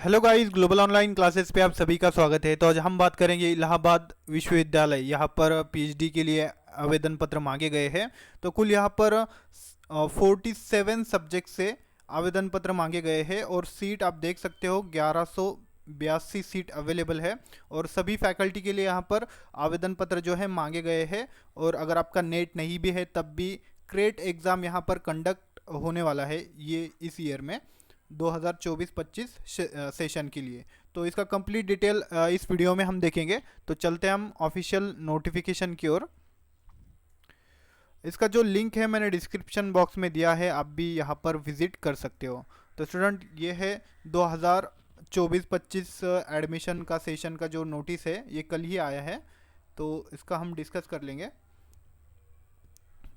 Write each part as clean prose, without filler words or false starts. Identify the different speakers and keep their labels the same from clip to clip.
Speaker 1: Hello guys, global online classes पे आप सभी का स्वागत है। तो आज हम बात करेंगे इलाहाबाद विश्वविद्यालय। यहाँ पर पीएचडी के लिए आवेदन पत्र मांगे गए हैं। तो कुल यहाँ पर 47 सब्जेक्ट से आवेदन पत्र मांगे गए हैं और सीट आप देख सकते हो 1182 सीट अवेलेबल है। और सभी फैकल्टी के लिए यहाँ पर आवेदन पत्र जो है मांगे गए हैं। और अगर आपका नेट नहीं भी है तब भी क्रेट एग्ज़ाम यहाँ पर कंडक्ट होने वाला है ये इस ईयर में 2024-25 सेशन के लिए। तो इसका कंप्लीट डिटेल इस वीडियो में हम देखेंगे। तो चलते हैं हम ऑफिशियल नोटिफिकेशन की ओर। इसका जो लिंक है मैंने डिस्क्रिप्शन बॉक्स में दिया है, आप भी यहाँ पर विजिट कर सकते हो। तो स्टूडेंट, ये है 2024-25 एडमिशन का सेशन का जो नोटिस है ये कल ही आया है। तो इसका हम डिस्कस कर लेंगे।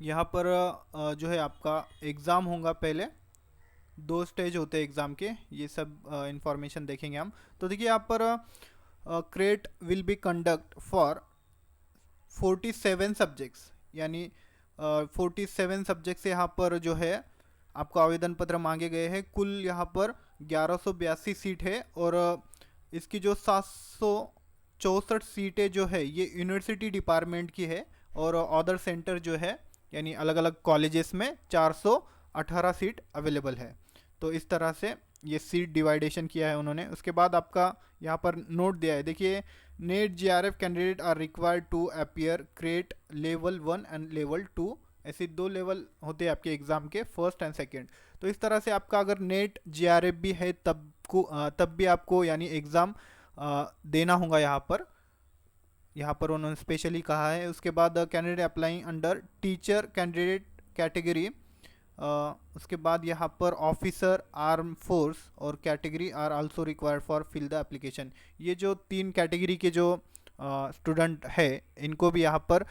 Speaker 1: यहाँ पर जो है आपका एग्ज़ाम होगा। पहले 2 स्टेज होते हैं एग्ज़ाम के, ये सब इंफॉर्मेशन देखेंगे हम। तो देखिए यहाँ पर crate will be conduct for 47 subjects, यानी 47 सब्जेक्ट से यहाँ पर जो है आपको आवेदन पत्र मांगे गए हैं। कुल यहाँ पर 1182 सीट है और इसकी जो 764 सीटें जो है ये यूनिवर्सिटी डिपार्टमेंट की है। और अदर सेंटर जो है यानी अलग अलग कॉलेजेस में 418 सीट अवेलेबल है। तो इस तरह से ये सीट डिवाइडेशन किया है उन्होंने। उसके बाद आपका यहाँ पर नोट दिया है, देखिए NET JRF candidate are required to appear CRET level 1 and level 2। ऐसे 2 लेवल होते हैं आपके एग्ज़ाम के, फर्स्ट एंड सेकंड। तो इस तरह से आपका अगर नेट जीआरएफ भी है तब भी आपको यानी एग्ज़ाम देना होगा यहाँ पर उन्होंने स्पेशली कहा है। उसके बाद candidate applying under teacher candidate category, उसके बाद यहाँ पर ऑफिसर आर्म फोर्स और category are also required for fill the application. ये जो 3 कैटेगरी के जो स्टूडेंट है इनको भी यहाँ पर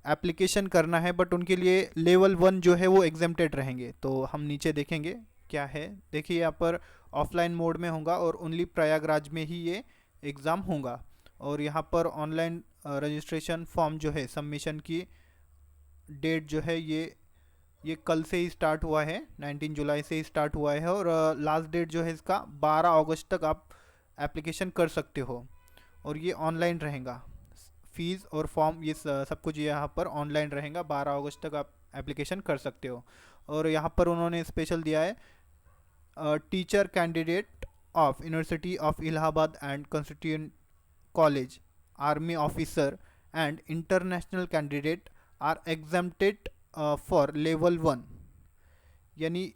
Speaker 1: एप्लीकेशन करना है, बट उनके लिए लेवल 1 जो है वो एग्जेम्प्टेड रहेंगे। तो हम नीचे देखेंगे क्या है। देखिए यहाँ पर ऑफलाइन मोड में होगा और ओनली प्रयागराज में ही ये एग्ज़ाम होगा। और यहाँ पर ऑनलाइन रजिस्ट्रेशन फॉर्म जो है, सबमिशन की डेट जो है ये कल से ही स्टार्ट हुआ है, 19 जुलाई से ही स्टार्ट हुआ है। और लास्ट डेट जो है इसका 12 अगस्त तक आप एप्लीकेशन कर सकते हो। और ये ऑनलाइन रहेगा, फीस और फॉर्म ये सब कुछ यहाँ पर ऑनलाइन रहेगा। 12 अगस्त तक आप एप्लीकेशन कर सकते हो। और यहाँ पर उन्होंने स्पेशल दिया है teacher candidate of University of Allahabad and constituent college, army officer and international candidate are exempted for level 1। यानी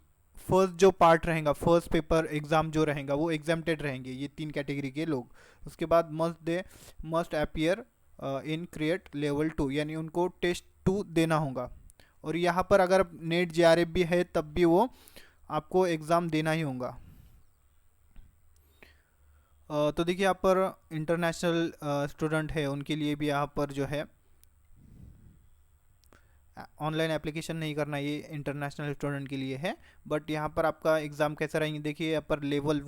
Speaker 1: फर्स्ट जो पार्ट रहेगा, फर्स्ट पेपर एग्ज़ाम जो रहेगा वो एग्जेम्प्टेड रहेंगे ये 3 कैटेगरी के लोग। उसके बाद must appear in create level 2, यानी उनको टेस्ट 2 देना होगा। और यहाँ पर अगर नेट जीआरएफ भी है तब भी वो आपको एग्ज़ाम देना ही होगा। तो देखिए यहाँ पर इंटरनेशनल स्टूडेंट है उनके लिए भी यहाँ पर जो है ऑनलाइन एप्लीकेशन नहीं करना, ये इंटरनेशनल स्टूडेंट के लिए है। बट यहाँ पर आपका एग्ज़ाम कैसा रहेंगे, देखिए यहाँ पर लेवल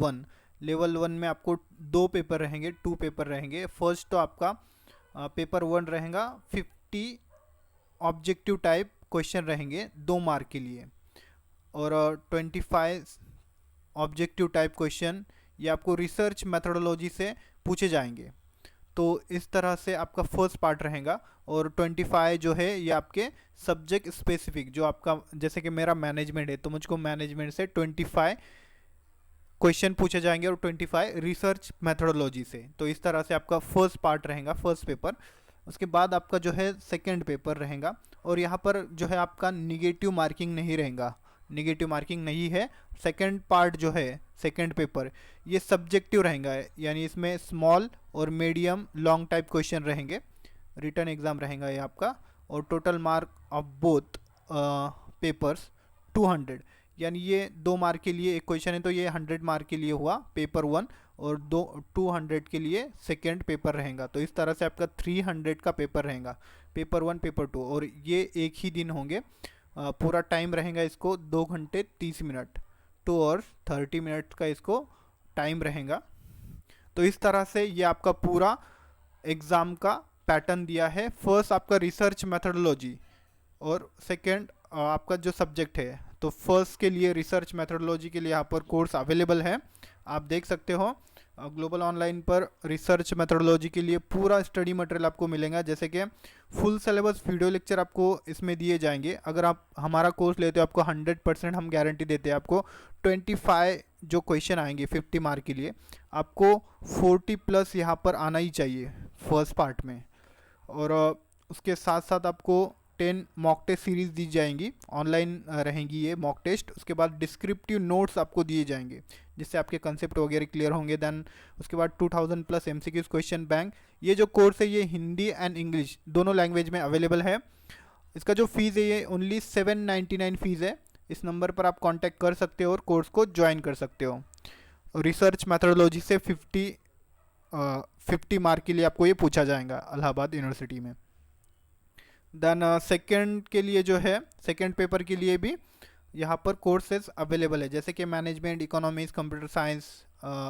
Speaker 1: 1 में आपको 2 पेपर रहेंगे, 2 पेपर रहेंगे। फर्स्ट तो आपका पेपर 1 रहेगा, 50 ऑब्जेक्टिव टाइप क्वेश्चन रहेंगे 2 मार्क के लिए। और 25 ऑब्जेक्टिव टाइप क्वेश्चन ये आपको रिसर्च मेथोडोलॉजी से पूछे जाएंगे। तो इस तरह से आपका फर्स्ट पार्ट रहेगा। और 25 जो है ये आपके सब्जेक्ट स्पेसिफिक, जो आपका जैसे कि मेरा मैनेजमेंट है तो मुझको मैनेजमेंट से 25 क्वेश्चन पूछे जाएंगे और 25 रिसर्च मेथोडोलॉजी से। तो इस तरह से आपका फर्स्ट पार्ट रहेगा, फर्स्ट पेपर। उसके बाद आपका जो है सेकेंड पेपर रहेगा। और यहाँ पर जो है आपका निगेटिव मार्किंग नहीं रहेगा, निगेटिव मार्किंग नहीं है। सेकंड पार्ट जो है सेकंड पेपर ये सब्जेक्टिव रहेगा, यानी इसमें स्मॉल और मीडियम लॉन्ग टाइप क्वेश्चन रहेंगे। रिटर्न एग्ज़ाम रहेगा ये आपका। और total mark of both papers 200, यानी ये 2 मार्क के लिए एक क्वेश्चन है तो ये 100 मार्क के लिए हुआ पेपर 1 और 200 के लिए सेकेंड पेपर रहेगा। तो इस तरह से आपका 300 का पेपर रहेगा, पेपर 1 पेपर 2। और ये एक ही दिन होंगे। पूरा टाइम रहेगा इसको 2 घंटे 30 मिनट, 2 और 30 मिनट का इसको टाइम रहेगा। तो इस तरह से ये आपका पूरा एग्ज़ाम का पैटर्न दिया है। फर्स्ट आपका रिसर्च मेथोडोलॉजी और सेकंड आपका जो सब्जेक्ट है। तो फर्स्ट के लिए रिसर्च मेथोडोलॉजी के लिए यहाँ पर कोर्स अवेलेबल है, आप देख सकते हो। ग्लोबल ऑनलाइन पर रिसर्च मेथोडोलॉजी के लिए पूरा स्टडी मटेरियल आपको मिलेगा, जैसे कि फुल सिलेबस वीडियो लेक्चर आपको इसमें दिए जाएंगे। अगर आप हमारा कोर्स लेते हो आपको 100% हम गारंटी देते हैं, आपको 25 जो क्वेश्चन आएंगे 50 मार्क के लिए, आपको 40 प्लस यहाँ पर आना ही चाहिए फर्स्ट पार्ट में। और उसके साथ साथ आपको 10 मॉक टेस्ट सीरीज़ दी जाएंगी, ऑनलाइन रहेंगी ये मॉक टेस्ट। उसके बाद डिस्क्रिप्टिव नोट्स आपको दिए जाएंगे जिससे आपके कंसेप्ट वगैरह क्लियर होंगे। देन उसके बाद 2000 प्लस एमसीक्यूज क्वेश्चन बैंक। ये जो कोर्स है ये हिंदी एंड इंग्लिश दोनों लैंग्वेज में अवेलेबल है। इसका जो फीस है ये ओनली 799 फीस है। इस नंबर पर आप कांटेक्ट कर सकते हो और कोर्स को ज्वाइन कर सकते हो। रिसर्च मैथोडोलॉजी से 50 मार्क के लिए आपको ये पूछा जाएगा इलाहाबाद यूनिवर्सिटी में। देन सेकेंड के लिए जो है, सेकेंड पेपर के लिए भी यहाँ पर कोर्सेज अवेलेबल है, जैसे कि मैनेजमेंट, इकोनॉमिक्स, कंप्यूटर साइंस,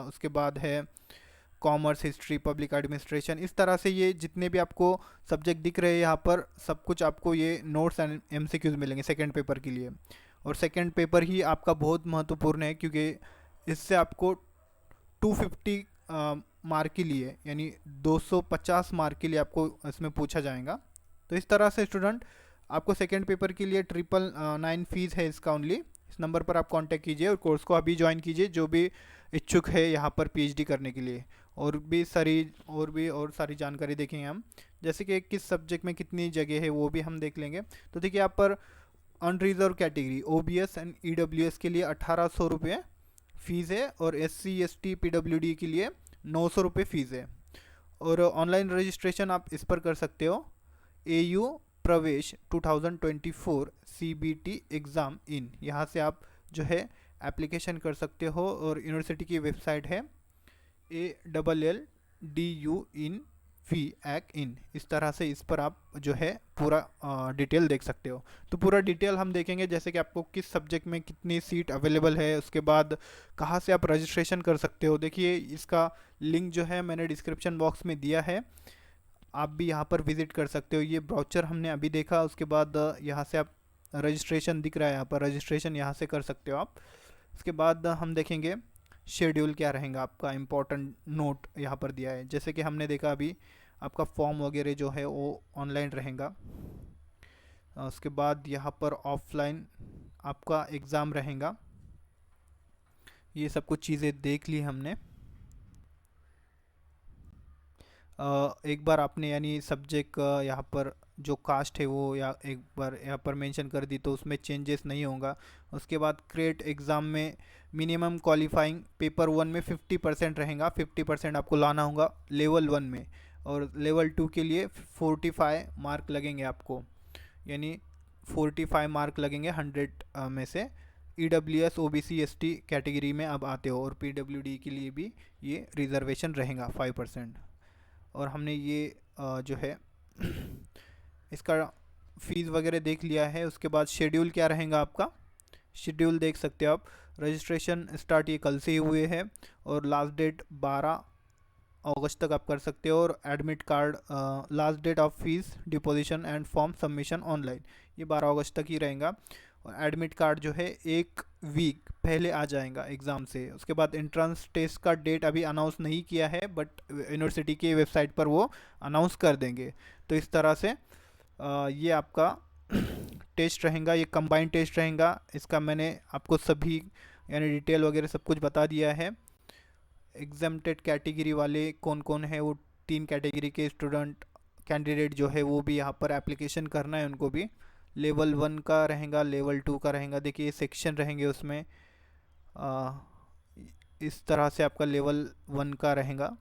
Speaker 1: उसके बाद है कॉमर्स, हिस्ट्री, पब्लिक एडमिनिस्ट्रेशन। इस तरह से ये जितने भी आपको सब्जेक्ट दिख रहे हैं यहाँ पर सब कुछ आपको ये नोट्स एंड एमसीक्यूज मिलेंगे सेकेंड पेपर के लिए। और सेकेंड पेपर ही आपका बहुत महत्वपूर्ण है क्योंकि इससे आपको 250 मार्क के लिए यानी 250 मार्क के लिए आपको इसमें पूछा जाएगा। तो इस तरह से स्टूडेंट आपको सेकेंड पेपर के लिए 999 फीस है इसका ओनली। इस नंबर पर आप कांटेक्ट कीजिए और कोर्स को अभी ज्वाइन कीजिए जो भी इच्छुक है यहाँ पर पीएचडी करने के लिए। और सारी जानकारी देखेंगे हम, जैसे कि किस सब्जेक्ट में कितनी जगह है वो भी हम देख लेंगे। तो देखिए यहाँ पर unreserve category OBC and EWS के लिए 1800 रुपये फ़ीस है और एससी एसटी पीडब्ल्यूडी के लिए 900 रुपये फ़ीस है। और ऑनलाइन रजिस्ट्रेशन आप इस पर कर सकते हो, AU प्रवेश 2024 CBT एग्ज़ाम इन, यहाँ से आप जो है एप्लीकेशन कर सकते हो। और यूनिवर्सिटी की वेबसाइट है ALLDUINVAC, इस तरह से इस पर आप जो है पूरा डिटेल देख सकते हो। तो पूरा डिटेल हम देखेंगे, जैसे कि आपको किस सब्जेक्ट में कितनी सीट अवेलेबल है, उसके बाद कहाँ से आप रजिस्ट्रेशन कर सकते हो। देखिए इसका लिंक जो है मैंने डिस्क्रिप्शन बॉक्स में दिया है, आप भी यहाँ पर विज़िट कर सकते हो। ये ब्राउचर हमने अभी देखा, उसके बाद यहाँ से आप रजिस्ट्रेशन दिख रहा है, यहाँ पर रजिस्ट्रेशन यहाँ से कर सकते हो आप। उसके बाद हम देखेंगे शेड्यूल क्या रहेगा आपका, इम्पोर्टेंट नोट यहाँ पर दिया है। जैसे कि हमने देखा अभी आपका फॉर्म वगैरह जो है वो ऑनलाइन रहेगा। उसके बाद यहाँ पर ऑफलाइन आपका एग्ज़ाम रहेगा। ये सब कुछ चीज़ें देख ली हमने। एक बार आपने यानी सब्जेक्ट यहाँ पर जो कास्ट है वो या एक बार यहाँ पर मेंशन कर दी तो उसमें चेंजेस नहीं होगा। उसके बाद क्रेट एग्ज़ाम में मिनिमम क्वालिफाइंग पेपर 1 में 50% रहेगा, 50% आपको लाना होगा लेवल 1 में। और लेवल 2 के लिए 45 मार्क लगेंगे आपको, यानी 45 मार्क लगेंगे 100 में से। EWS OBC ST कैटेगरी में अब आते हो और PWD के लिए भी ये रिजर्वेशन रहेगा 5%। और हमने ये जो है इसका फ़ीस वगैरह देख लिया है। उसके बाद शेड्यूल क्या रहेगा आपका, शेड्यूल देख सकते हो आप। रजिस्ट्रेशन स्टार्ट ये कल से ही हुए हैं और लास्ट डेट 12 अगस्त तक आप कर सकते हो। और admit card last date of fees deposition and form submission online, ये 12 अगस्त तक ही रहेगा। और एडमिट कार्ड जो है 1 वीक पहले आ जाएगा एग्ज़ाम से। उसके बाद एंट्रेंस टेस्ट का डेट अभी अनाउंस नहीं किया है, बट यूनिवर्सिटी की वेबसाइट पर वो अनाउंस कर देंगे। तो इस तरह से ये आपका टेस्ट रहेगा, ये कंबाइंड टेस्ट रहेगा। इसका मैंने आपको सभी यानी डिटेल वगैरह सब कुछ बता दिया है। एग्जाम्प्टेड कैटेगरी वाले कौन कौन है, वो 3 कैटेगरी के स्टूडेंट कैंडिडेट जो है वो भी यहाँ पर एप्लीकेशन करना है उनको भी। लेवल 1 का रहेगा, लेवल 2 का रहेगा। देखिए सेक्शन रहेंगे उसमें, इस तरह से आपका लेवल 1 का रहेगा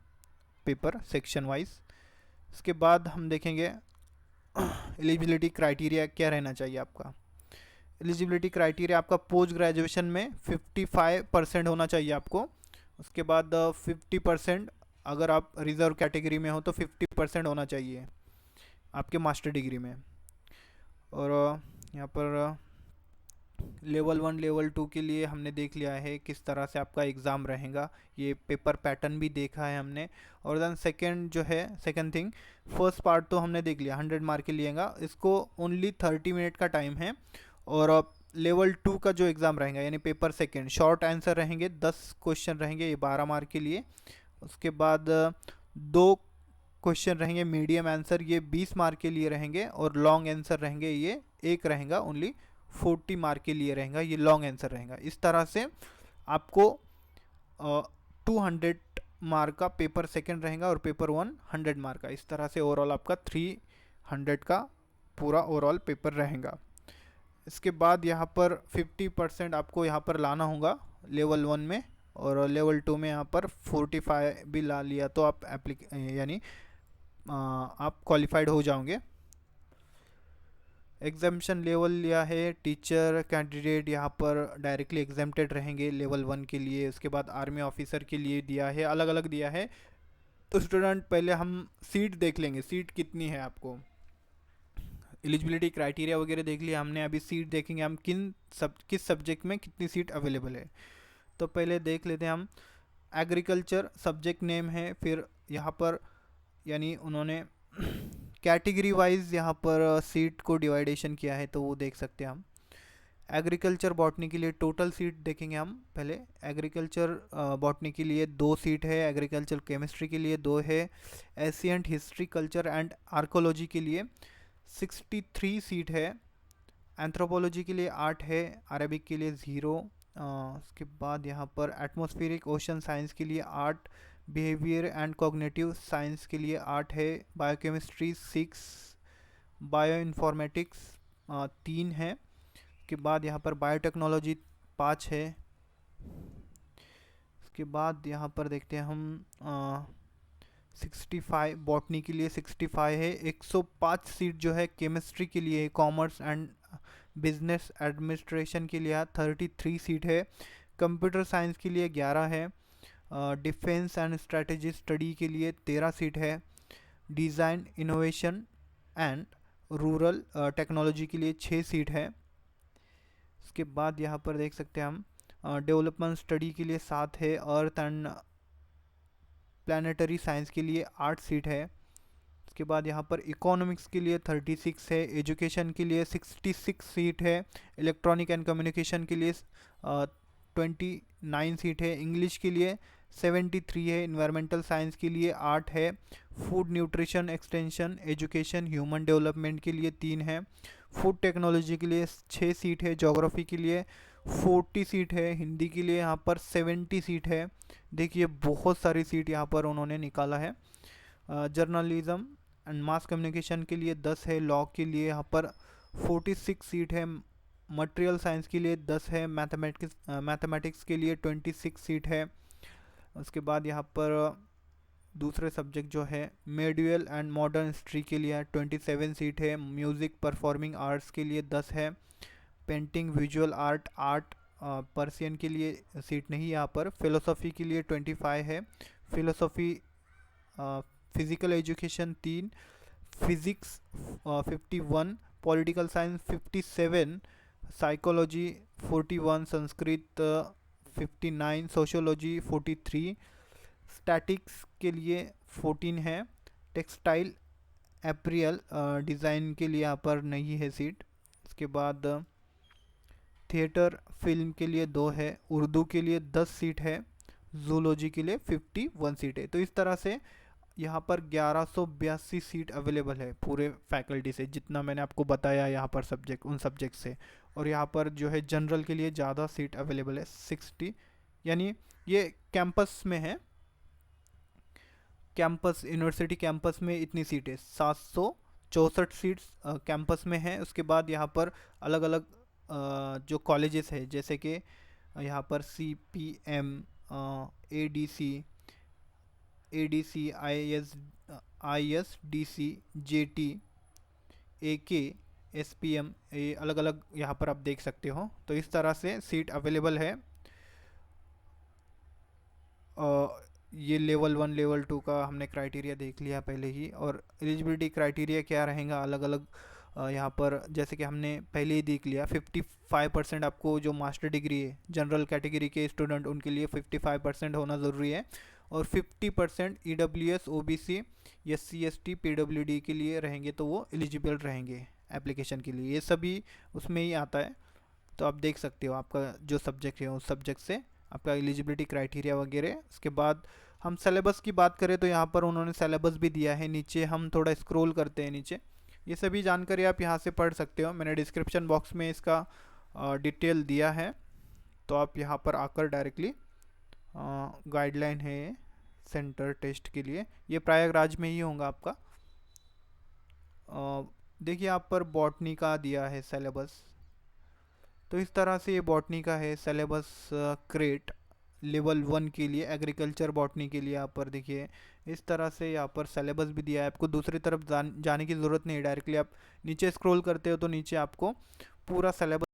Speaker 1: पेपर सेक्शन वाइज। उसके बाद हम देखेंगे एलिजिबिलिटी क्राइटेरिया क्या रहना चाहिए आपका। एलिजिबिलिटी क्राइटेरिया आपका पोस्ट ग्रेजुएशन में 55% होना चाहिए आपको। उसके बाद 50% अगर आप रिज़र्व कैटेगरी में हो तो 50% होना चाहिए आपके मास्टर डिग्री में। और यहाँ पर लेवल 1 लेवल 2 के लिए हमने देख लिया है किस तरह से आपका एग्ज़ाम रहेगा, ये पेपर पैटर्न भी देखा है हमने। और देन सेकंड जो है, सेकंड थिंग, फर्स्ट पार्ट तो हमने देख लिया 100 मार्क के लिएगा, इसको ओनली 30 मिनट का टाइम है। और लेवल 2 का जो एग्ज़ाम रहेगा यानी पेपर सेकंड, शॉर्ट आंसर रहेंगे, 10 क्वेश्चन रहेंगे, ये 12 मार्क के लिए। उसके बाद दो क्वेश्चन रहेंगे मीडियम आंसर, ये 20 मार्क के लिए रहेंगे, और लॉन्ग आंसर रहेंगे ये एक रहेगा ओनली 40 मार्क के लिए रहेगा, ये लॉन्ग आंसर रहेगा। इस तरह से आपको 200 मार्क का पेपर सेकंड रहेगा और पेपर 100 मार्क का। इस तरह से ओवरऑल आपका 300 का पूरा ओवरऑल पेपर रहेगा। इसके बाद यहाँ पर 50% आपको यहाँ पर लाना होगा लेवल 1 में, और लेवल 2 में यहाँ पर 45 भी ला लिया तो आप यानी आप क्वालिफाइड हो जाओगे। एग्जामिशन लेवल लिया है टीचर कैंडिडेट, यहाँ पर डायरेक्टली एग्जाम्प्टेड रहेंगे लेवल 1 के लिए। उसके बाद आर्मी ऑफिसर के लिए दिया है, अलग अलग दिया है। तो स्टूडेंट पहले हम सीट देख लेंगे, सीट कितनी है आपको। एलिजिबिलिटी क्राइटेरिया वगैरह देख लिया हमने, अभी सीट देखेंगे हम किस सब्जेक्ट में कितनी सीट अवेलेबल है। तो पहले देख लेते हैं हम। एग्रीकल्चर सब्जेक्ट नेम है, फिर यहाँ पर यानी उन्होंने कैटेगरी वाइज यहाँ पर सीट को डिवाइडेशन किया है, तो वो देख सकते हैं हम। एग्रीकल्चर बॉटनी के लिए टोटल सीट देखेंगे हम पहले। एग्रीकल्चर बॉटनी के लिए 2 सीट है, एग्रीकल्चर केमिस्ट्री के लिए 2 है, ancient history culture and archaeology के लिए 63 सीट है, एंथ्रोपोलॉजी के लिए 8 है, अरेबिक के लिए 0। उसके बाद यहाँ पर एटमॉस्फेरिक ओशन साइंस के लिए 8, बिहेवियर एंड कॉग्निटिव साइंस के लिए 8 है, बायोकेमिस्ट्री 6, बायो इन्फॉर्मेटिक्स 3 है। उसके बाद यहाँ पर बायोटेक्नोलॉजी 5 है। उसके बाद यहाँ पर देखते हैं हम 65 बॉटनी के लिए 65 है, 105 सीट जो है केमिस्ट्री के लिए, कॉमर्स एंड बिजनेस एडमिनिस्ट्रेशन के लिए 33 सीट है, कंप्यूटर साइंस के लिए 11 है, डिफेंस एंड स्ट्रेटेजी स्टडी के लिए 13 सीट है, design innovation and rural technology के लिए 6 सीट है। उसके बाद यहाँ पर देख सकते हैं हम डेवलपमेंट स्टडी के लिए 7 है, अर्थ एंड प्लानिटरी साइंस के लिए 8 सीट है। उसके बाद यहाँ पर इकोनॉमिक्स के लिए 36 है, एजुकेशन के लिए 66 सीट है, इलेक्ट्रॉनिक एंड कम्युनिकेशन के लिए 29 सीट है, इंग्लिश के लिए 73 है, इन्वायरमेंटल साइंस के लिए 8 है, food nutrition extension education human development के लिए 3 है, फूड टेक्नोलॉजी के लिए 6 सीट है, जोग्राफी के लिए 40 सीट है, हिंदी के लिए यहाँ पर 70 सीट है। देखिए बहुत सारी सीट यहाँ पर उन्होंने निकाला है। जर्नलिज्म एंड मास कम्युनिकेशन के लिए 10 है, लॉ के लिए यहाँ पर 46 सीट है, मटेरियल साइंस के लिए 10 है, मैथमेटिक्स के लिए 26 सीट है। उसके बाद यहाँ पर दूसरे सब्जेक्ट जो है मेडिवल एंड मॉडर्न हिस्ट्री के लिए 27 सीट है, म्यूज़िक परफॉर्मिंग आर्ट्स के लिए 10 है, पेंटिंग विजुअल आर्ट पर्सियन के लिए सीट नहीं यहाँ पर, फिलोसॉफी के लिए 25 है, philosophy physical education 3, physics 51, political science 57, psychology 41, Sanskrit 59, sociology 43, statics के लिए 14 है, टेक्सटाइल एप्रियल डिज़ाइन के लिए यहाँ पर नहीं है सीट। उसके बाद थिएटर फिल्म के लिए 2 है, उर्दू के लिए 10 सीट है, जूलॉजी के लिए 51 सीट है। तो इस तरह से यहाँ पर 1182 सीट अवेलेबल है पूरे फैकल्टी से, जितना मैंने आपको बताया यहाँ पर सब्जेक्ट उन सब्जेक्ट से। और यहाँ पर जो है जनरल के लिए ज़्यादा सीट अवेलेबल है 60, यानी ये कैंपस में है, कैंपस यूनिवर्सिटी कैंपस में इतनी सीटें 764 सीट्स कैंपस में है। उसके बाद यहाँ पर अलग अलग जो कॉलेजेस है, जैसे कि यहाँ पर CPM, ADC, ISDC, JT, AK, SPM, ये अलग अलग यहाँ पर आप देख सकते हो। तो इस तरह से सीट अवेलेबल है। ये लेवल 1 लेवल 2 का हमने क्राइटेरिया देख लिया पहले ही। और एलिजिबिलिटी क्राइटेरिया क्या रहेगा अलग अलग यहाँ पर, जैसे कि हमने पहले ही देख लिया 55% आपको जो मास्टर डिग्री है जनरल कैटेगरी के स्टूडेंट उनके लिए 55% होना ज़रूरी है, और 50% EWS OBC SC ST PWD के लिए रहेंगे तो वो एलिजिबल रहेंगे एप्लीकेशन के लिए। ये सभी उसमें ही आता है। तो आप देख सकते हो आपका जो सब्जेक्ट है उस सब्जेक्ट से आपका एलिजिबिलिटी क्राइटेरिया वगैरह। उसके बाद हम सिलेबस की बात करें तो यहाँ पर उन्होंने सिलेबस भी दिया है। नीचे हम थोड़ा स्क्रॉल करते हैं नीचे, ये सभी जानकारी आप यहाँ से पढ़ सकते हो। मैंने डिस्क्रिप्शन बॉक्स में इसका डिटेल दिया है, तो आप यहाँ पर आकर डायरेक्टली गाइडलाइन है सेंटर टेस्ट के लिए, ये प्रयागराज में ही होगा आपका। देखिए यहाँ पर बॉटनी का दिया है सिलेबस, तो इस तरह से ये बॉटनी का है सिलेबस। क्रेट लेवल 1 के लिए, एग्रीकल्चर बॉटनी के लिए यहाँ पर देखिए इस तरह से यहाँ पर सिलेबस भी दिया है। आपको दूसरी तरफ जाने की ज़रूरत नहीं है, डायरेक्टली आप नीचे स्क्रॉल करते हो तो नीचे आपको पूरा सिलेबस